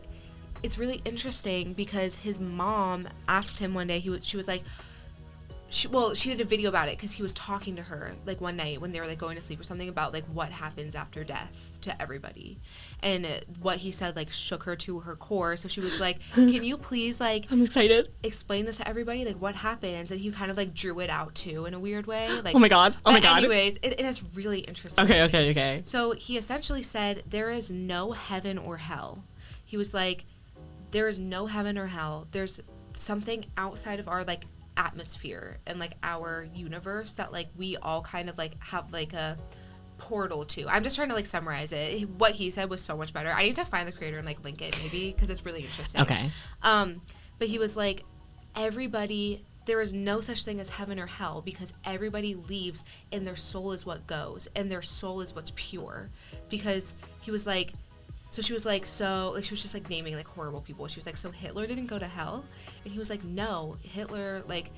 it's really interesting because his mom asked him one day. She was like, she did a video about it because he was talking to her like one night when they were like going to sleep or something about like what happens after death to everybody, and what he said like shook her to her core. So she was like, can you please like, I'm excited, explain this to everybody, like what happens? And he kind of like drew it out too in a weird way, like, oh my god. Anyways, it is really interesting. Okay. So he essentially said there is no heaven or hell. He was like, there is no heaven or hell. There's something outside of our like atmosphere and like our universe that like we all kind of like have like a portal to. I'm just trying to like summarize it. What he said was so much better. I need to find the creator and like link it maybe because it's really interesting. Okay. But he was like, everybody, there is no such thing as heaven or hell because everybody leaves and their soul is what goes and their soul is what's pure. Because he was like, so she was like, so, like, she was just, like, naming, like, horrible people. She was like, so Hitler didn't go to hell? And he was like, no, Hitler, like,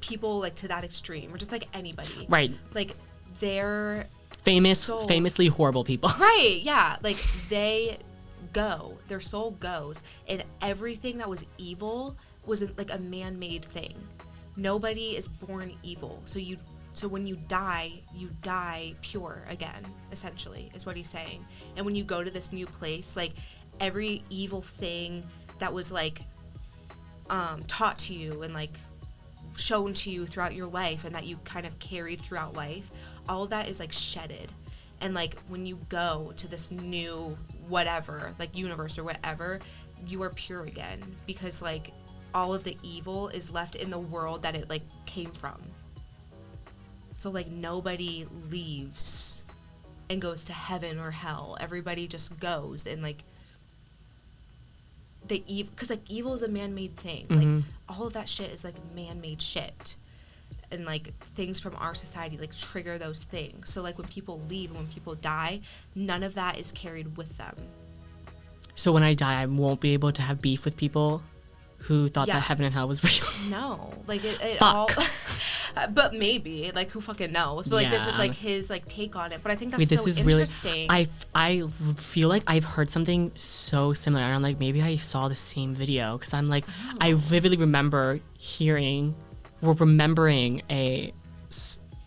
people, like, to that extreme, or just, like, anybody. Right. Like, they're famously horrible people. Right, yeah. Like, they go. Their soul goes. And everything that was evil was, like, a man-made thing. Nobody is born evil. So when you die pure again, essentially, is what he's saying. And when you go to this new place, like, every evil thing that was, like, taught to you and, like, shown to you throughout your life and that you kind of carried throughout life, all of that is, like, shedded. And, like, when you go to this new whatever, like, universe or whatever, you are pure again. Because, like, all of the evil is left in the world that it, like, came from. So, like, nobody leaves and goes to heaven or hell. Everybody just goes and, like, the evil, because, like, evil is a man-made thing. Mm-hmm. Like, all of that shit is, like, man-made shit. and like things from our society like trigger those things. So like when people leave and when people die, none of that is carried with them. So when I die, I won't be able to have beef with people who thought that heaven and hell was real. No, like it all. But maybe, like, who fucking knows? But like this is like his like take on it. But I think that's so interesting. Really, I feel like I've heard something so similar, and I'm like, maybe I saw the same video, because I'm like, I vividly remember remembering a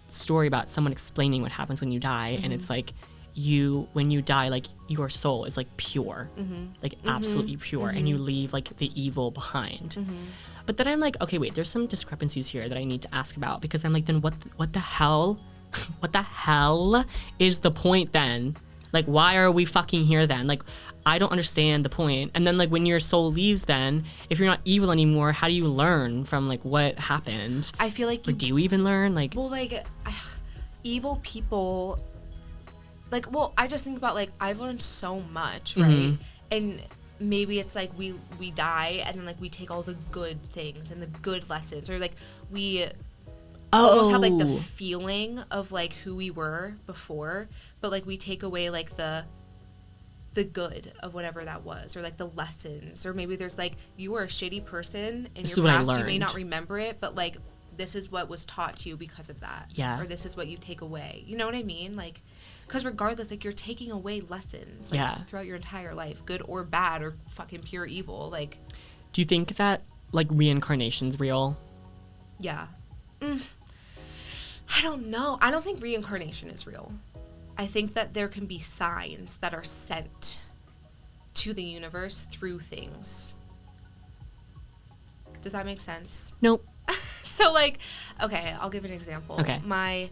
story about someone explaining what happens when you die, and it's like, when you die, like your soul is like pure, like absolutely pure, and you leave like the evil behind. But then I'm like, okay, wait, there's some discrepancies here that I need to ask about, because I'm like, then what the hell what the hell is the point then? Like, why are we fucking here then? Like, I don't understand the point. And then like when your soul leaves, then if you're not evil anymore, how do you learn from like what happened? I feel like do you even learn? Like, well, like evil people, like, well, I just think about like I've learned so much, right? And maybe it's like we die and then like we take all the good things and the good lessons, or like we almost have like the feeling of like who we were before, but like we take away like the good of whatever that was, or like the lessons, or maybe there's like you were a shitty person in your past, you may not remember it, but like this is what was taught to you because of that, or this is what you take away, you know what I mean? Like, because regardless, like, you're taking away lessons, like, throughout your entire life, good or bad or fucking pure evil. Like, do you think that like reincarnation's real? Yeah. I don't know. I don't think reincarnation is real. I think that there can be signs that are sent to the universe through things. Does that make sense? Nope. So, like, okay, I'll give an example. Okay. My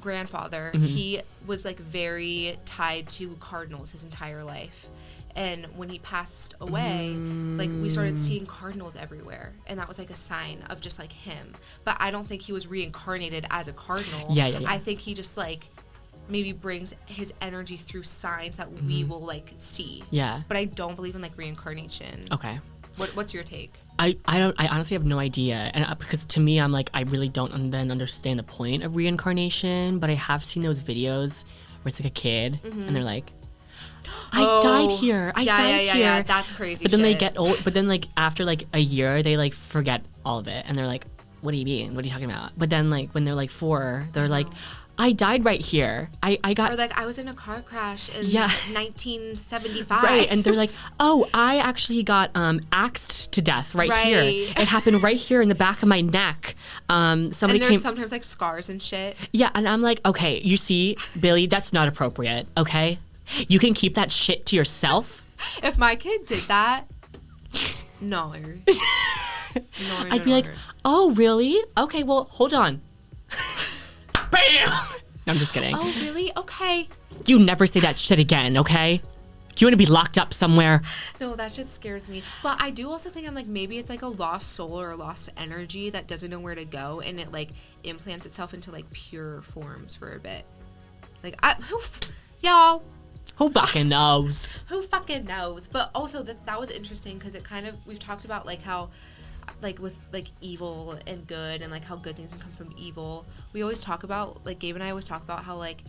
grandfather, he was, like, very tied to cardinals his entire life. And when he passed away, like, we started seeing cardinals everywhere. And that was, like, a sign of just, like, him. But I don't think he was reincarnated as a cardinal. Yeah. I think he just, like, maybe brings his energy through signs that we will, like, see. Yeah. But I don't believe in, like, reincarnation. Okay. What's your take? I honestly have no idea, and because to me, I'm like, I really don't then understand the point of reincarnation. But I have seen those videos where it's like a kid, and they're like, I died here. I died here. Yeah, that's crazy. But then they get old. But then like after like a year, they like forget all of it, and they're like, what do you mean? What are you talking about? But then like when they're like 4, they're like, I died right here. I got... Or like, I was in a car crash in 1975. Right, and they're like, oh, I actually got axed to death right here. It happened right here in the back of my neck. Somebody and there's sometimes like scars and shit. Yeah, and I'm like, okay, you see, Billy, that's not appropriate, okay? You can keep that shit to yourself. If my kid did that, no. I'd be like, oh, really? Okay, well, hold on. Bam! No, I'm just kidding. Oh, really? Okay. You never say that shit again, okay? You want to be locked up somewhere? No, that shit scares me. But I do also think I'm like, maybe it's like a lost soul or a lost energy that doesn't know where to go, and it like implants itself into like pure forms for a bit. Like, y'all. Who fucking knows? Who fucking knows? But also that was interesting because it kind of, we've talked about like how, like with like evil and good and like how good things can come from evil. We always talk about, like Gabe and I always talk about how like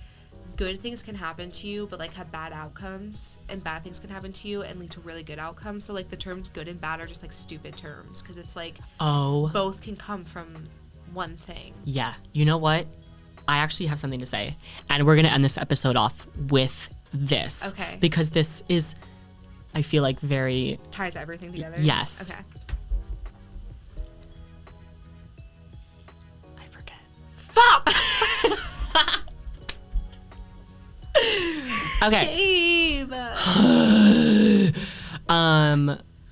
good things can happen to you but like have bad outcomes, and bad things can happen to you and lead to really good outcomes. So like the terms good and bad are just like stupid terms because it's like, both can come from one thing. Yeah. You know what? I actually have something to say, and we're going to end this episode off with this. Okay. Because this is, I feel like, very... ties everything together? Yes. Okay. Fuck! Okay. Babe.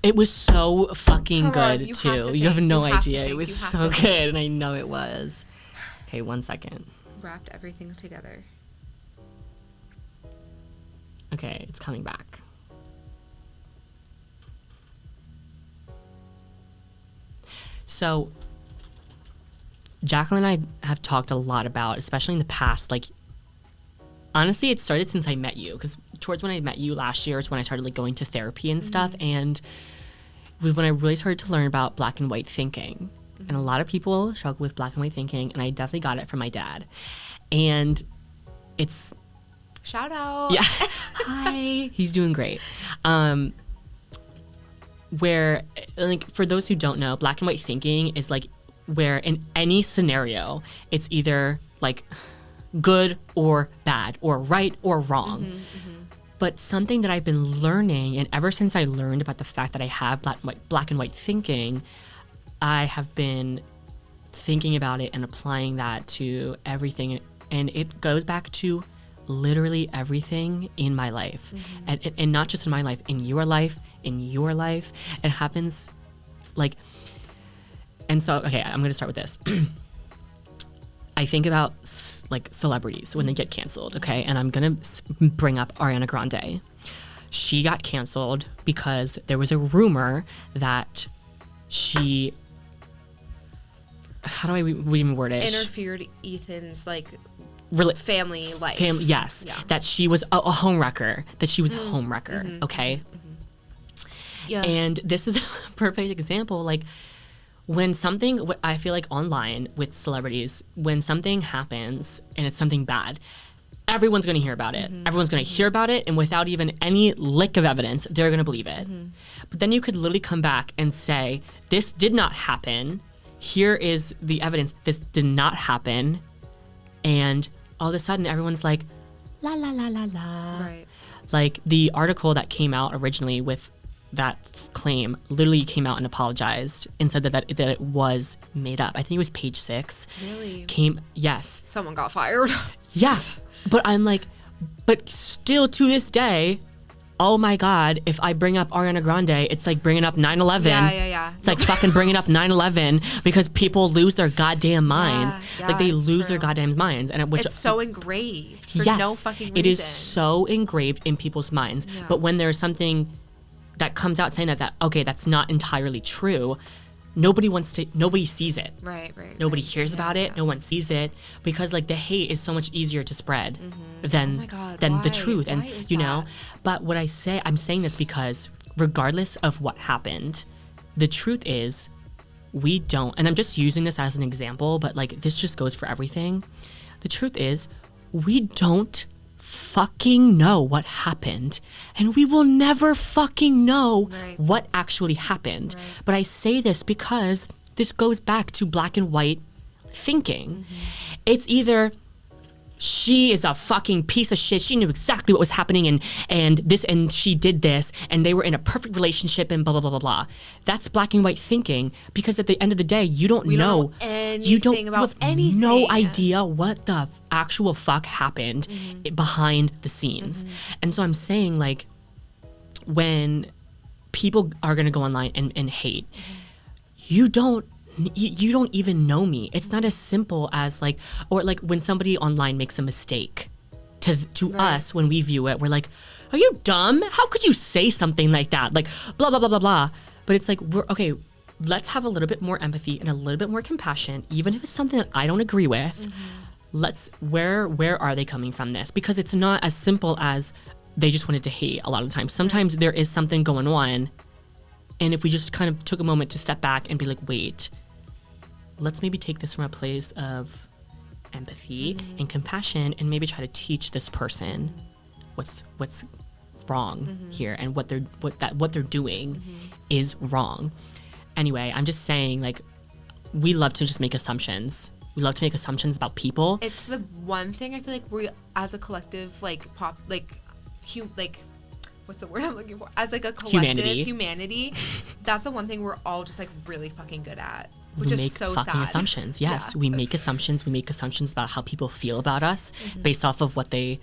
It was so fucking good too. You have no idea. It was so good, and I know it was. Okay, 1 second. Wrapped everything together. Okay, it's coming back. So, Jacqueline and I have talked a lot about, especially in the past, like, honestly, it started since I met you, because towards when I met you last year is when I started, like, going to therapy and stuff, and it was when I really started to learn about black and white thinking. And a lot of people struggle with black and white thinking, and I definitely got it from my dad. And it's... Shout out. Yeah. Hi. He's doing great. Where, like, for those who don't know, black and white thinking is like where in any scenario, it's either like good or bad or right or wrong. But something that I've been learning, and ever since I learned about the fact that I have black and white thinking, I have been thinking about it and applying that to everything. And it goes back to literally everything in my life. And not just in my life, in your life. It happens like... And so, okay, I'm going to start with this. I think about like celebrities when they get canceled, okay? And I'm going to bring up Ariana Grande. She got canceled because there was a rumor that she... How do I even word it? Interfered Ethan's, like... family life. Yes. Yeah. That she was a homewrecker. Okay? Yeah. And this is a perfect example. Like, when something, I feel like online with celebrities, when something happens and it's something bad, everyone's going to hear about it. Everyone's going to hear about it, and without even any lick of evidence, they're going to believe it. But then you could literally come back and say, this did not happen. Here is the evidence. This did not happen. And all of a sudden, everyone's like, la, la, la, la, la. Right. Like, the article that came out originally with that claim literally came out and apologized and said that it was made up. I think it was Page 6. Really? Yes. Someone got fired. Yes. But I'm like, but still to this day, oh my God, if I bring up Ariana Grande, it's like bringing up 9/11. Yeah. It's like fucking bringing up 9/11 because people lose their goddamn minds. Like, they lose their goddamn minds. And it's so engraved for no fucking reason. It is so engraved in people's minds. Yeah. But when there's something that comes out saying that okay, that's not entirely true, nobody sees it. Right. Nobody hears about it. No one sees it, because like the hate is so much easier to spread than the truth. And you know, but I'm saying this because regardless of what happened, the truth is we don't, and I'm just using this as an example, but like this just goes for everything. The truth is we don't fucking know what happened, and we will never fucking know what actually happened. But I say this because this goes back to black and white thinking. It's either she is a fucking piece of shit, she knew exactly what was happening, and she did this, and they were in a perfect relationship, and blah blah blah blah blah. That's black and white thinking, because at the end of the day, you don't know anything about anything. No idea what the actual fuck happened behind the scenes. And so I'm saying, like, when people are gonna go online and hate, you don't even know me. It's not as simple as like, or like when somebody online makes a mistake to us, when we view it, we're like, are you dumb? How could you say something like that? Like, blah, blah, blah, blah, blah. But it's like, okay, let's have a little bit more empathy and a little bit more compassion, even if it's something that I don't agree with. Where are they coming from this? Because it's not as simple as they just wanted to hate a lot of the time. Sometimes there is something going on. And if we just kind of took a moment to step back and be like, wait, let's maybe take this from a place of empathy and compassion, and maybe try to teach this person what's wrong here, and what they're doing is wrong. Anyway, I'm just saying, like, we love to just make assumptions. We love to make assumptions about people. It's the one thing I feel like we, as a collective, like what's the word I'm looking for? As like a collective humanity, that's the one thing we're all just like really fucking good at. Which is so sad. We make fucking assumptions. Yes, we make assumptions. We make assumptions about how people feel about us based off of what their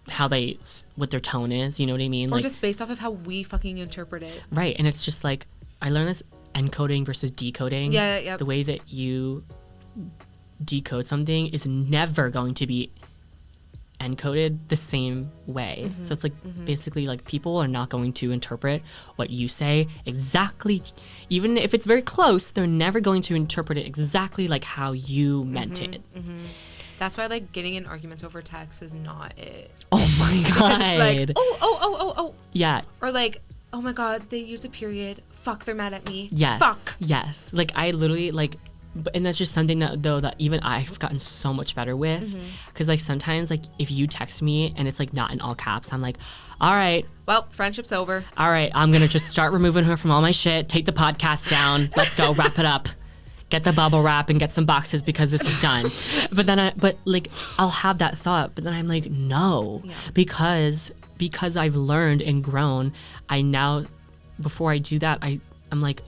tone is. You know what I mean? Or like, just based off of how we fucking interpret it. Right, and it's just like, I learned this encoding versus decoding. Yeah. The way that you decode something is never going to be encoded the same way. So it's like basically like people are not going to interpret what you say exactly, even if it's very close, they're never going to interpret it exactly like how you meant it. That's why like getting in arguments over text is not it. Oh my God. It's like, oh. Yeah. Or like, oh my God, they use a period fuck, they're mad at me. Yes. Fuck. Yes. Like, I literally, like, and that's just something that, though, that even I've gotten so much better with. Because, like, sometimes, like, if you text me and it's, like, not in all caps, I'm like, all right. Well, friendship's over. All right. I'm going to just start removing her from all my shit. Take the podcast down. Let's go. Wrap it up. Get the bubble wrap and get some boxes because this is done. But like, I'll have that thought. But then I'm like, no. Yeah. Because I've learned and grown, I now, before I do that, I'm like,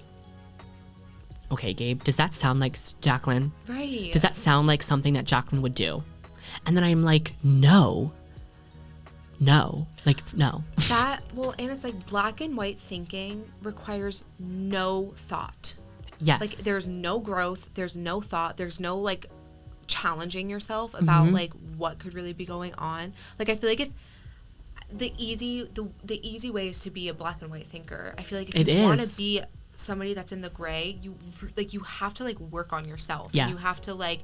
okay, Gabe, does that sound like Jacqueline? Right. Does that sound like something that Jacqueline would do? And then I'm like, no. Like, no. Well, and it's like black and white thinking requires no thought. Yes. Like, there's no growth, there's no thought, there's no, like, challenging yourself about, like, what could really be going on. Like, I feel like if the easy way is to be a black and white thinker. I feel like if you want to be somebody that's in the gray, you have to, like, work on yourself. Yeah. And you have to, like,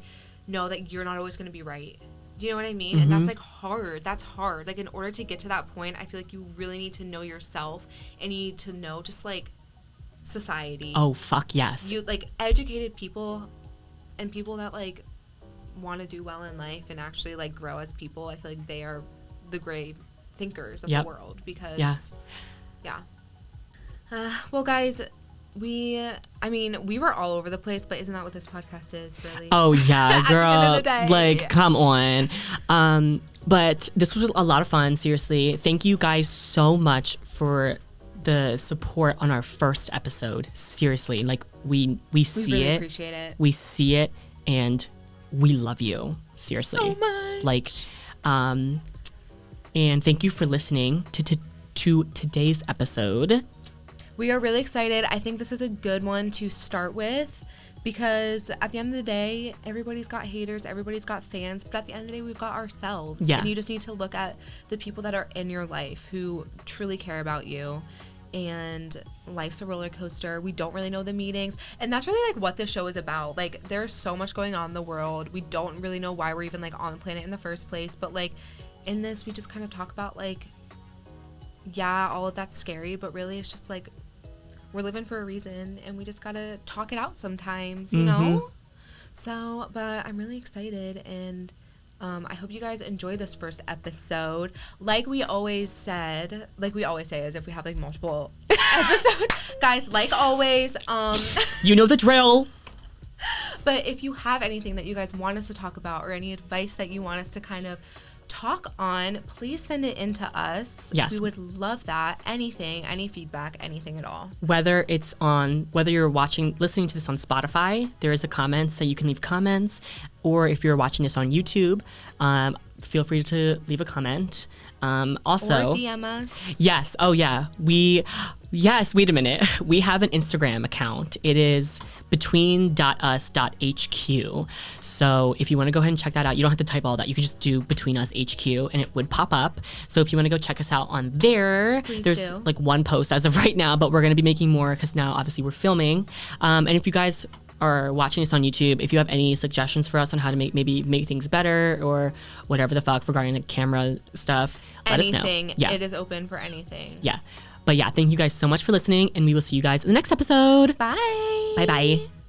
know that you're not always going to be right. Do you know what I mean? And that's, like, hard. That's hard. Like, in order to get to that point, I feel like you really need to know yourself and you need to know just, like, society. Oh, fuck yes. You, like, educated people and people that, like, want to do well in life and actually, like, grow as people. I feel like they are the great thinkers of the world because, well, guys, we were all over the place, but isn't that what this podcast is, really? Oh, yeah, girl. At the end of the day. Like, come on. But this was a lot of fun, seriously. Thank you guys so much for the support on our first episode. Seriously, like, we see really it. Appreciate it. We see it, and we love you. Seriously. So much. Like, and thank you for listening to today's episode. We are really excited. I think this is a good one to start with because at the end of the day, everybody's got haters, everybody's got fans, but at the end of the day, we've got ourselves. Yeah. And you just need to look at the people that are in your life who truly care about you. And life's a roller coaster. We don't really know the meetings. And that's really, like, what this show is about. Like, there's so much going on in the world. We don't really know why we're even, like, on the planet in the first place. But, like, in this, we just kind of talk about, like, yeah, all of that's scary. But really, it's just, like, we're living for a reason. And we just got to talk it out sometimes, you know? So, but I'm really excited. And I hope you guys enjoy this first episode. Like we always say, as if we have, like, multiple episodes. Guys, like always, you know the drill. But if you have anything that you guys want us to talk about or any advice that you want us to kind of talk on, please send it in to us. Yes. We would love that. Anything, any feedback, anything at all. Whether you're listening to this on Spotify, there is a comment, so you can leave comments. Or if you're watching this on YouTube, feel free to leave a comment. Also, or DM us. Yes. Oh, yeah. Yes, wait a minute. We have an Instagram account. It is between.us.hq. So if you want to go ahead and check that out, you don't have to type all that. You can just do Between Us HQ and it would pop up. So if you want to go check us out on there, there's like one post as of right now, but we're going to be making more because now obviously we're filming. And if you guys are watching this on YouTube, if you have any suggestions for us on how to make things better or whatever the fuck regarding the camera stuff, let us know. Anything. Yeah. It is open for anything. Yeah. But yeah, thank you guys so much for listening, and we will see you guys in the next episode. Bye. Bye-bye.